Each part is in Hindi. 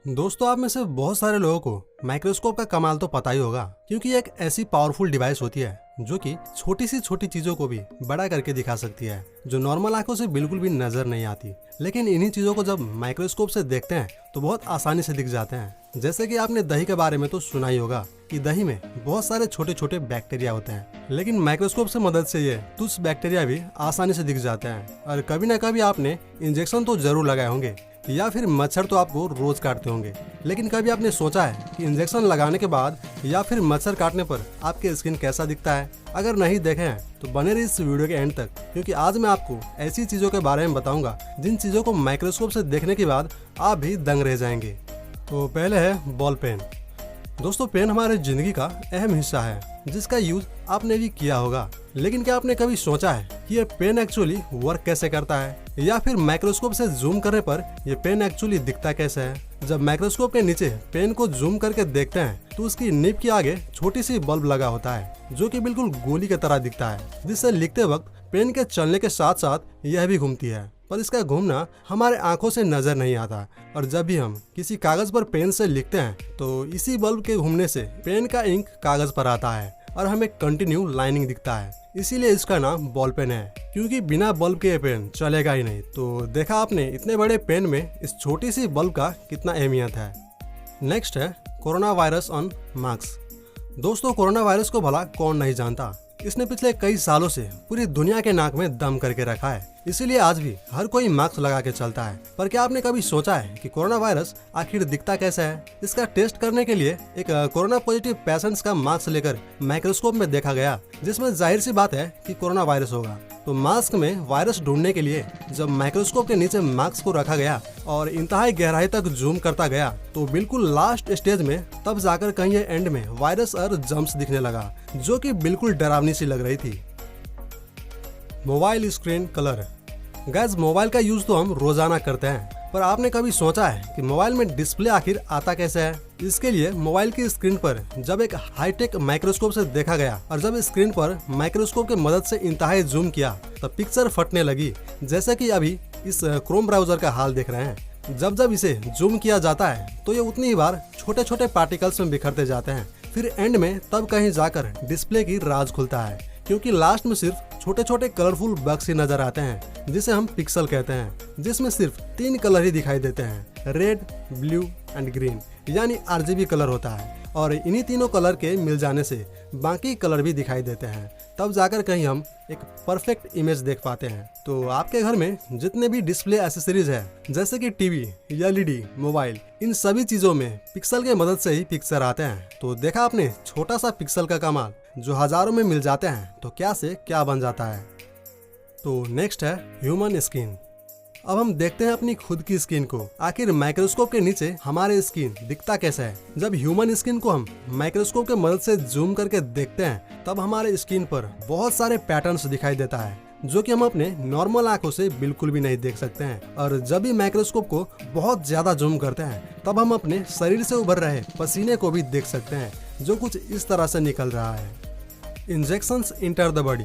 दोस्तों, आप में से बहुत सारे लोगों को माइक्रोस्कोप का कमाल तो पता ही होगा, क्योंकि एक ऐसी पावरफुल डिवाइस होती है जो कि छोटी सी छोटी चीजों को भी बड़ा करके दिखा सकती है, जो नॉर्मल आंखों से बिल्कुल भी नजर नहीं आती। लेकिन इन्हीं चीजों को जब माइक्रोस्कोप से देखते हैं तो बहुत आसानी से दिख जाते हैं। जैसे कि आपने दही के बारे में तो सुना ही होगा कि दही में बहुत सारे छोटे छोटे बैक्टीरिया होते हैं, लेकिन माइक्रोस्कोप से मदद से ये तुच्छ बैक्टीरिया भी आसानी से दिख जाते हैं। और कभी ना कभी आपने इंजेक्शन तो जरूर लगाए होंगे या फिर मच्छर तो आपको रोज काटते होंगे, लेकिन कभी आपने सोचा है कि इंजेक्शन लगाने के बाद या फिर मच्छर काटने पर आपके स्किन कैसा दिखता है? अगर नहीं देखे हैं तो बने रहिए इस वीडियो के एंड तक, क्योंकि आज मैं आपको ऐसी चीजों के बारे में बताऊंगा जिन चीजों को माइक्रोस्कोप से देखने के बाद आप भी दंग रह जाएंगे। तो पहले है बॉल पेन। दोस्तों, पेन हमारे जिंदगी का अहम हिस्सा है जिसका यूज आपने भी किया होगा, लेकिन क्या आपने कभी सोचा है कि ये पेन एक्चुअली वर्क कैसे करता है, या फिर माइक्रोस्कोप से जूम करने पर ये पेन एक्चुअली दिखता कैसे है? जब माइक्रोस्कोप के नीचे पेन को जूम करके देखते हैं तो उसकी निब के आगे छोटी सी बल्ब लगा होता है जो कि बिल्कुल गोली की तरह दिखता है, जिससे लिखते वक्त पेन के चलने के साथ साथ यह भी घूमती है, पर इसका घूमना हमारे आंखों से नजर नहीं आता। और जब भी हम किसी कागज पर पेन से लिखते हैं तो इसी बल्ब के घूमने से पेन का इंक कागज पर आता है और हमें कंटिन्यू लाइनिंग दिखता है। इसीलिए इसका नाम बॉल पेन है, क्योंकि बिना बल्ब के पेन चलेगा ही नहीं। तो देखा आपने इतने बड़े पेन में इस छोटी सी बल्ब का कितना अहमियत है। नेक्स्ट है कोरोना वायरस ऑन मास्क। दोस्तों, कोरोना वायरस को भला कौन नहीं जानता। इसने पिछले कई सालों से पूरी दुनिया के नाक में दम करके रखा है, इसीलिए आज भी हर कोई मास्क लगा के चलता है। पर क्या आपने कभी सोचा है कि कोरोना वायरस आखिर दिखता कैसा है? इसका टेस्ट करने के लिए एक कोरोना पॉजिटिव पेशेंट्स का मास्क लेकर माइक्रोस्कोप में देखा गया, जिसमें जाहिर सी बात है कि कोरोना वायरस होगा। तो मास्क में वायरस ढूंढने के लिए जब माइक्रोस्कोप के नीचे मास्क को रखा गया और इंतहाई गहराई तक जूम करता गया तो बिल्कुल लास्ट स्टेज में तब जाकर कहीं एंड में वायरस और जम्प्स दिखने लगा, जो कि बिल्कुल डरावनी सी लग रही थी। Mobile screen colour. Guys, mobile का यूज तो हम रोजाना करते हैं, पर आपने कभी सोचा है कि मोबाइल में डिस्प्ले आखिर आता कैसे है? इसके लिए मोबाइल की स्क्रीन पर जब एक हाईटेक माइक्रोस्कोप से देखा गया और जब स्क्रीन पर माइक्रोस्कोप की मदद से इंतहाई जूम किया तब पिक्चर फटने लगी, जैसे कि अभी इस क्रोम ब्राउजर का हाल देख रहे हैं। जब जब इसे जूम किया जाता है तो ये उतनी ही बार छोटे छोटे पार्टिकल्स में बिखरते जाते हैं, फिर एंड में तब कहीं जाकर डिस्प्ले की राज खुलता है, क्योंकि लास्ट में सिर्फ छोटे छोटे कलरफुल बक्स ही नजर आते हैं जिसे हम पिक्सल कहते हैं, जिसमें सिर्फ 3 कलर ही दिखाई देते हैं, रेड, ब्लू एंड ग्रीन, यानी RGB कलर होता है। और इन्हीं तीनों कलर के मिल जाने से बाकी कलर भी दिखाई देते हैं, तब जाकर कहीं हम एक परफेक्ट इमेज देख पाते हैं। तो आपके घर में जितने भी डिस्प्ले एसेसरीज है, जैसे कि टीवी, LED, मोबाइल, इन सभी चीजों में पिक्सल के मदद से ही पिक्चर आते हैं। तो देखा आपने छोटा सा पिक्सल का कमाल जो हजारों में मिल जाते हैं, तो क्या से क्या बन जाता है। तो नेक्स्ट है ह्यूमन स्किन। अब हम देखते हैं अपनी खुद की स्किन को। आखिर माइक्रोस्कोप के नीचे हमारे स्किन दिखता कैसा है? जब ह्यूमन स्किन को हम माइक्रोस्कोप के मदद से जूम करके देखते हैं तब हमारे स्किन पर बहुत सारे पैटर्न्स दिखाई देता है, जो कि हम अपने नॉर्मल आंखों से बिल्कुल भी नहीं देख सकते हैं। और जब भी माइक्रोस्कोप को बहुत ज्यादा जूम करते हैं तब हम अपने शरीर से उभर रहे पसीने को भी देख सकते हैं, जो कुछ इस तरह से निकल रहा है। Injections enter the body.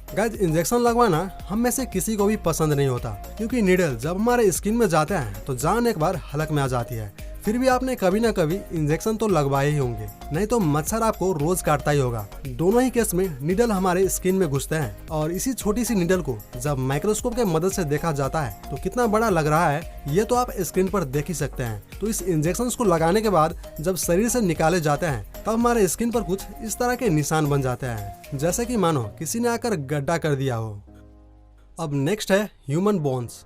Guys, injection लगवाना हम में से किसी को भी पसंद नहीं होता, क्योंकि नीडल जब हमारे स्किन में जाते हैं तो जान एक बार हलक में आ जाती है। फिर भी आपने कभी ना कभी इंजेक्शन तो लगवाए ही होंगे, नहीं तो मच्छर आपको रोज काटता ही होगा। दोनों ही केस में नीडल हमारे स्किन में घुसते हैं, और इसी छोटी सी नीडल को जब माइक्रोस्कोप के मदद से देखा जाता है तो कितना बड़ा लग रहा है ये तो आप स्क्रीन पर देख ही सकते हैं। तो इस इंजेक्शन को लगाने के बाद जब शरीर से निकाले जाते हैं तब हमारे स्किन पर कुछ इस तरह के निशान बन जाते हैं, जैसे कि मानो किसी ने आकर गड्ढा कर दिया हो। अब नेक्स्ट है ह्यूमन बोन्स।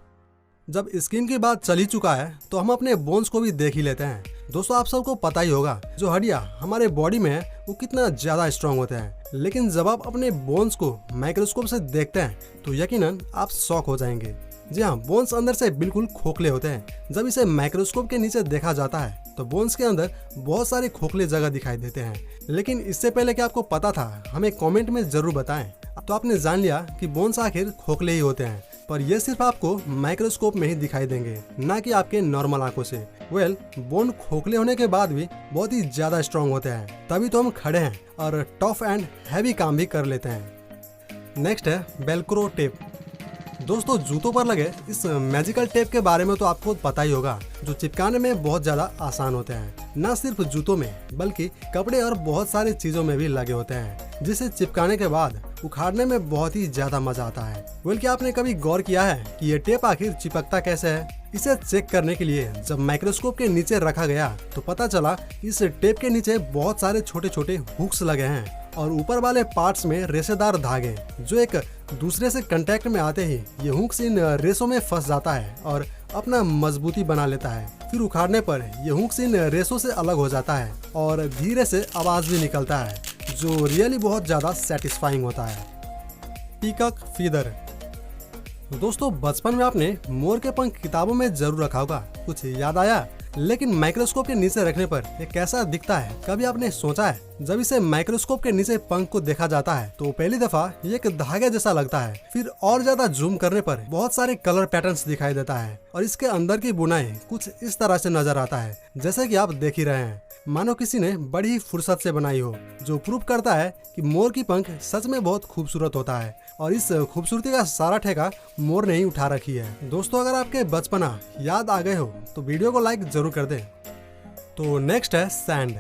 जब स्किन की बात चल ही चुका है तो हम अपने बोन्स को भी देख ही लेते हैं। दोस्तों, आप सबको पता ही होगा जो हड्डियां हमारे बॉडी में है वो कितना ज्यादा स्ट्रांग होते हैं, लेकिन जब आप अपने बोन्स को माइक्रोस्कोप से देखते हैं तो यकीनन आप शॉक हो जाएंगे। जी हाँ, बोन्स अंदर से बिल्कुल खोखले होते हैं। जब इसे माइक्रोस्कोप के नीचे देखा जाता है तो बोन्स के अंदर बहुत सारे खोखले जगह दिखाई देते हैं। लेकिन इससे पहले कि आपको पता था, हमें कमेंट में जरूर बताएं। तो आपने जान लिया कि बोन्स आखिर खोखले ही होते हैं, पर यह सिर्फ आपको माइक्रोस्कोप में ही दिखाई देंगे, ना कि आपके नॉर्मल आंखों से। बोन खोखले होने के बाद भी बहुत ही ज्यादा स्ट्रांग होते हैं, तभी तो हम खड़े हैं और टफ एंड हैवी काम भी कर लेते हैं। नेक्स्ट है वेलक्रो टेप। दोस्तों जूतों पर लगे इस मैजिकल टेप के बारे में तो आपको पता ही होगा, जो चिपकाने में बहुत ज्यादा आसान होते हैं। न सिर्फ जूतों में बल्कि कपड़े और बहुत सारी चीजों में भी लगे होते हैं, जिसे चिपकाने के बाद उखाड़ने में बहुत ही ज्यादा मजा आता है। क्या आपने कभी गौर किया है कि ये टेप आखिर चिपकता कैसे है? इसे चेक करने के लिए जब माइक्रोस्कोप के नीचे रखा गया तो पता चला इस टेप के नीचे बहुत सारे छोटे छोटे हुक्स लगे हैं और ऊपर वाले पार्ट्स में रेशेदार धागे, जो एक दूसरे से कांटेक्ट में आते ही ये हुक्स इन रेसों में फंस जाता है और अपना मजबूती बना लेता है। फिर उखाड़ने पर ये हुक्स इन रेसों से अलग हो जाता है और धीरे से आवाज भी निकलता है, जो रियली बहुत ज्यादा सेटिस्फाइंग होता है। Peacock feather. दोस्तों बचपन में आपने मोर के पंख किताबों में जरूर रखा होगा, कुछ याद आया? लेकिन माइक्रोस्कोप के नीचे रखने पर ये कैसा दिखता है, कभी आपने सोचा है? जब इसे माइक्रोस्कोप के नीचे पंख को देखा जाता है तो पहली दफा ये एक धागे जैसा लगता है, फिर और ज्यादा जूम करने पर बहुत सारे कलर पैटर्न्स दिखाई देता है और इसके अंदर की बुनाई कुछ इस तरह से नजर आता है, जैसे कि आप देख ही रहे हैं, मानो किसी ने बड़ी ही फुर्सत से बनाई हो, जो प्रूव करता है कि मोर की पंख सच में बहुत खूबसूरत होता है और इस खूबसूरती का सारा ठेका मोर ने ही उठा रखी है। दोस्तों अगर आपके बचपना याद आ गए हो तो वीडियो को लाइक जरूर कर दें। तो नेक्स्ट है सैंड।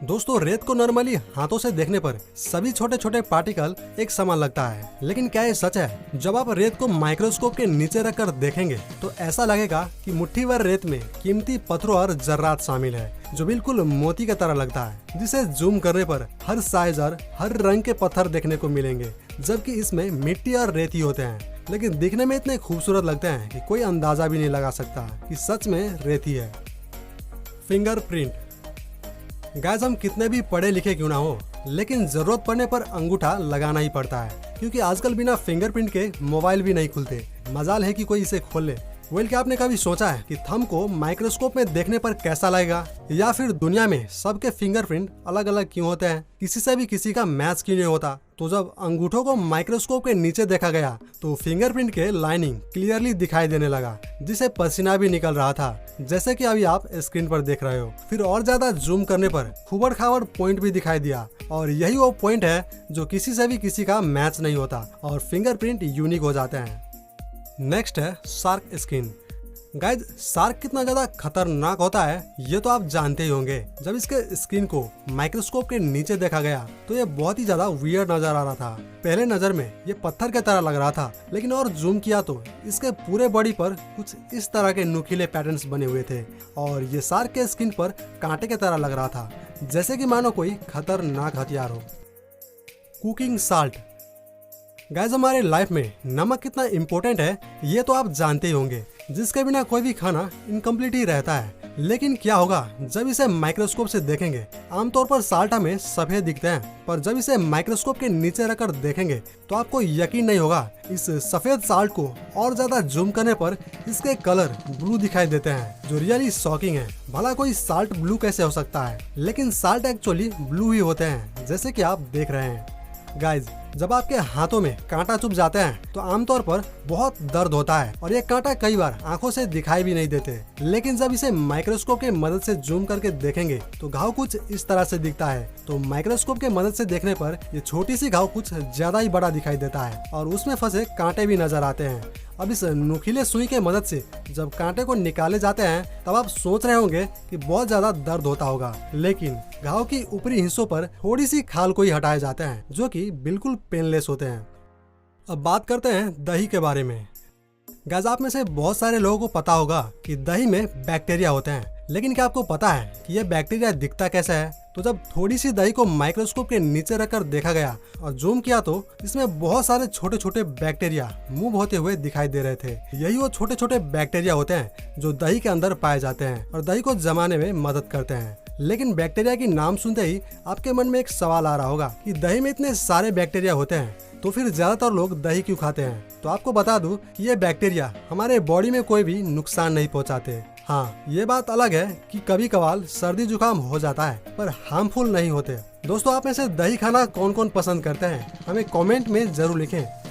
दोस्तों रेत को नॉर्मली हाथों से देखने पर सभी छोटे छोटे पार्टिकल एक समान लगता है, लेकिन क्या ये सच है? जब आप रेत को माइक्रोस्कोप के नीचे रखकर देखेंगे तो ऐसा लगेगा कि मुट्ठी भर रेत में कीमती पत्थरों और जर्रात शामिल है, जो बिल्कुल मोती की तरह लगता है, जिसे जूम करने पर हर साइज और हर रंग के पत्थर देखने को मिलेंगे, जबकि इसमें मिट्टी और रेत ही होते हैं, लेकिन दिखने में इतने खूबसूरत लगते हैं कि कोई अंदाजा भी नहीं लगा सकता कि सच में रेत ही है। फिंगरप्रिंट। गाइस हम कितने भी पढ़े लिखे क्यों ना हो, लेकिन जरूरत पड़ने पर अंगूठा लगाना ही पड़ता है, क्योंकि आजकल बिना फिंगरप्रिंट के मोबाइल भी नहीं खुलते। मजाल है कि कोई इसे खोल ले। क्या आपने कभी सोचा है कि थंब को माइक्रोस्कोप में देखने पर कैसा लगेगा, या फिर दुनिया में सबके फिंगरप्रिंट अलग अलग क्यों होते हैं, किसी से भी किसी का मैच क्यों नहीं होता? तो जब अंगूठों को माइक्रोस्कोप के नीचे देखा गया तो फिंगरप्रिंट के लाइनिंग क्लियरली दिखाई देने लगा, जिसे पसीना भी निकल रहा था, जैसे कि अभी आप स्क्रीन पर देख रहे हो। फिर और ज्यादा जूम करने पर खुबड़ खाबड़ पॉइंट भी दिखाई दिया, और यही वो पॉइंट है जो किसी से भी किसी का मैच नहीं होता और फिंगरप्रिंट यूनिक हो जाते हैं। नेक्स्ट है शार्क स्किन। गाइज शार्क कितना ज्यादा खतरनाक होता है ये तो आप जानते ही होंगे। जब इसके स्किन को माइक्रोस्कोप के नीचे देखा गया तो ये बहुत ही ज्यादा वियर्ड नजर आ रहा था। पहले नजर में ये पत्थर की तरह लग रहा था, लेकिन और जूम किया तो इसके पूरे बॉडी पर कुछ इस तरह के नुकीले पैटर्न्स बने हुए थे और ये शार्क के स्किन पर कांटे की तरह लग रहा था, जैसे कि मानो कोई खतरनाक हथियार हो। Cooking salt. गाइस हमारे लाइफ में नमक कितना इम्पोर्टेंट है ये तो आप जानते ही होंगे, जिसके बिना कोई भी खाना इनकम्प्लीट ही रहता है। लेकिन क्या होगा जब इसे माइक्रोस्कोप से देखेंगे? आमतौर पर साल्ट हमें सफेद दिखते हैं, पर जब इसे माइक्रोस्कोप के नीचे रखकर देखेंगे तो आपको यकीन नहीं होगा। इस सफेद साल्ट को और ज्यादा जूम करने पर इसके कलर ब्लू दिखाई देते हैं, जो रियली शॉकिंग है। भला कोई साल्ट ब्लू कैसे हो सकता है? लेकिन साल्ट एक्चुअली ब्लू ही होते हैं, जैसे कि आप देख रहे हैं। गाइज जब आपके हाथों में कांटा चुभ जाते हैं तो आमतौर पर बहुत दर्द होता है और ये कांटा कई बार आंखों से दिखाई भी नहीं देते। लेकिन जब इसे माइक्रोस्कोप के मदद से जूम करके देखेंगे तो घाव कुछ इस तरह से दिखता है। तो माइक्रोस्कोप के मदद से देखने पर ये छोटी सी घाव कुछ ज्यादा ही बड़ा दिखाई देता है और उसमें फंसे कांटे भी नजर आते हैं। अब इस नुकीले सुई के मदद से जब कांटे को निकाले जाते हैं तब आप सोच रहे होंगे कि बहुत ज्यादा दर्द होता होगा, लेकिन घाव की ऊपरी हिस्सों पर थोड़ी सी खाल को ही हटाए जाते हैं, जो कि बिल्कुल पेनलेस होते हैं। अब बात करते हैं दही के बारे में। गाइस आप में से बहुत सारे लोगों को पता होगा कि दही में बैक्टीरिया होते हैं, लेकिन क्या आपको पता है कि यह बैक्टीरिया दिखता कैसा है? तो जब थोड़ी सी दही को माइक्रोस्कोप के नीचे रखकर देखा गया और जूम किया तो इसमें बहुत सारे छोटे छोटे बैक्टीरिया मूव होते हुए दिखाई दे रहे थे। यही वो छोटे छोटे बैक्टीरिया होते हैं जो दही के अंदर पाए जाते हैं और दही को जमाने में मदद करते हैं। लेकिन बैक्टीरिया की नाम सुनते ही आपके मन में एक सवाल आ रहा होगा कि दही में इतने सारे बैक्टीरिया होते हैं तो फिर ज्यादातर लोग दही क्यों खाते हैं? तो आपको बता दूं कि ये बैक्टीरिया हमारे बॉडी में कोई भी नुकसान नहीं पहुंचाते। हाँ, ये बात अलग है कि कभी कभार सर्दी जुकाम हो जाता है, पर हार्मफुल नहीं होते। दोस्तों आप में से दही खाना कौन कौन पसंद करते हैं? हमें कमेंट में जरूर लिखें।